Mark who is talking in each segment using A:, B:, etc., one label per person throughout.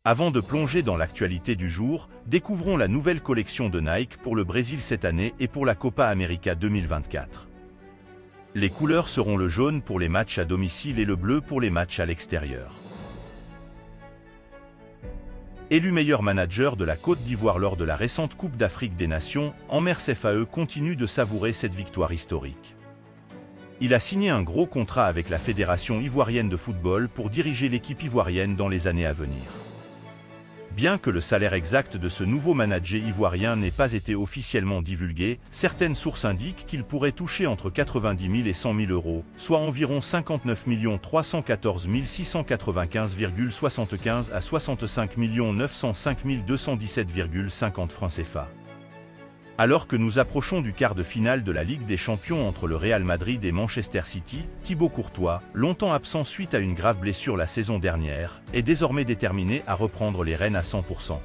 A: Avant de plonger dans l'actualité du jour, découvrons la nouvelle collection de Nike pour le Brésil cette année et pour la Copa América 2024. Les couleurs seront le jaune pour les matchs à domicile et le bleu pour les matchs à l'extérieur. Élu meilleur manager de la Côte d'Ivoire lors de la récente Coupe d'Afrique des Nations, Anmers FAE continue de savourer cette victoire historique. Il a signé un gros contrat avec la Fédération ivoirienne de football pour diriger l'équipe ivoirienne dans les années à venir. Bien que le salaire exact de ce nouveau manager ivoirien n'ait pas été officiellement divulgué, certaines sources indiquent qu'il pourrait toucher entre 90 000 et 100 000 euros, soit environ 59 314 695,75 à 65 905 217,50 francs CFA. Alors que nous approchons du quart de finale de la Ligue des Champions entre le Real Madrid et Manchester City, Thibaut Courtois, longtemps absent suite à une grave blessure la saison dernière, est désormais déterminé à reprendre les rênes à 100%.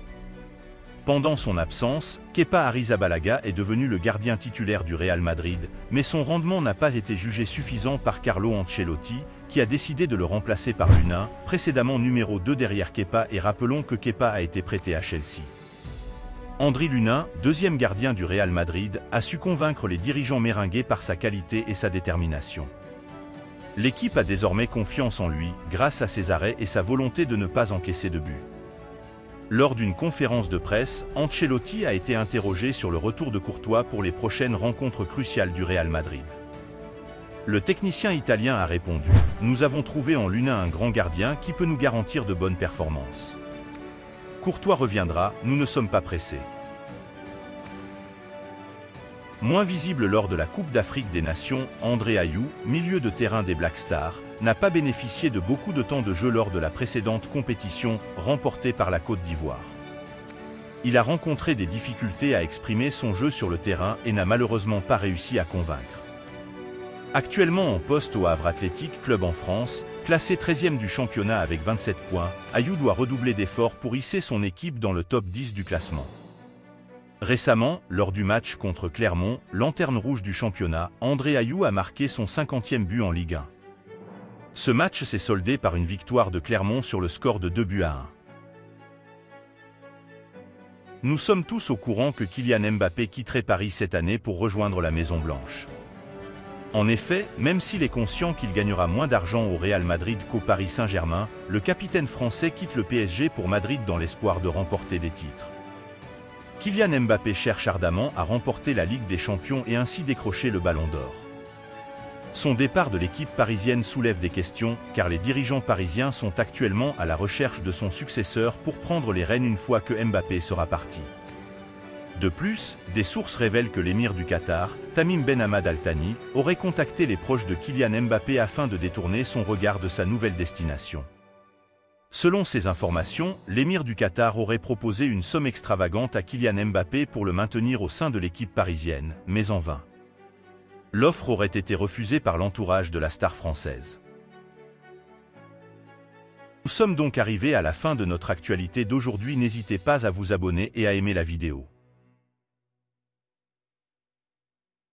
A: Pendant son absence, Kepa Arrizabalaga est devenu le gardien titulaire du Real Madrid, mais son rendement n'a pas été jugé suffisant par Carlo Ancelotti, qui a décidé de le remplacer par Luna, précédemment numéro 2 derrière Kepa, et rappelons que Kepa a été prêté à Chelsea. Andri Luna, deuxième gardien du Real Madrid, a su convaincre les dirigeants méringués par sa qualité et sa détermination. L'équipe a désormais confiance en lui, grâce à ses arrêts et sa volonté de ne pas encaisser de but. Lors d'une conférence de presse, Ancelotti a été interrogé sur le retour de Courtois pour les prochaines rencontres cruciales du Real Madrid. Le technicien italien a répondu « Nous avons trouvé en Luna un grand gardien qui peut nous garantir de bonnes performances. Courtois reviendra, nous ne sommes pas pressés. » Moins visible lors de la Coupe d'Afrique des Nations, André Ayew, milieu de terrain des Black Stars, n'a pas bénéficié de beaucoup de temps de jeu lors de la précédente compétition, remportée par la Côte d'Ivoire. Il a rencontré des difficultés à exprimer son jeu sur le terrain et n'a malheureusement pas réussi à convaincre. Actuellement en poste au Havre Athletic Club en France, classé 13e du championnat avec 27 points, Ayew doit redoubler d'efforts pour hisser son équipe dans le top 10 du classement. Récemment, lors du match contre Clermont, lanterne rouge du championnat, André Ayew a marqué son 50e but en Ligue 1. Ce match s'est soldé par une victoire de Clermont sur le score de 2-1. Nous sommes tous au courant que Kylian Mbappé quitterait Paris cette année pour rejoindre la Maison Blanche. En effet, même s'il est conscient qu'il gagnera moins d'argent au Real Madrid qu'au Paris Saint-Germain, le capitaine français quitte le PSG pour Madrid dans l'espoir de remporter des titres. Kylian Mbappé cherche ardemment à remporter la Ligue des Champions et ainsi décrocher le Ballon d'Or. Son départ de l'équipe parisienne soulève des questions, car les dirigeants parisiens sont actuellement à la recherche de son successeur pour prendre les rênes une fois que Mbappé sera parti. De plus, des sources révèlent que l'émir du Qatar, Tamim Ben Hamad Al Thani, aurait contacté les proches de Kylian Mbappé afin de détourner son regard de sa nouvelle destination. Selon ces informations, l'émir du Qatar aurait proposé une somme extravagante à Kylian Mbappé pour le maintenir au sein de l'équipe parisienne, mais en vain. L'offre aurait été refusée par l'entourage de la star française. Nous sommes donc arrivés à la fin de notre actualité d'aujourd'hui. N'hésitez pas à vous abonner et à aimer la vidéo.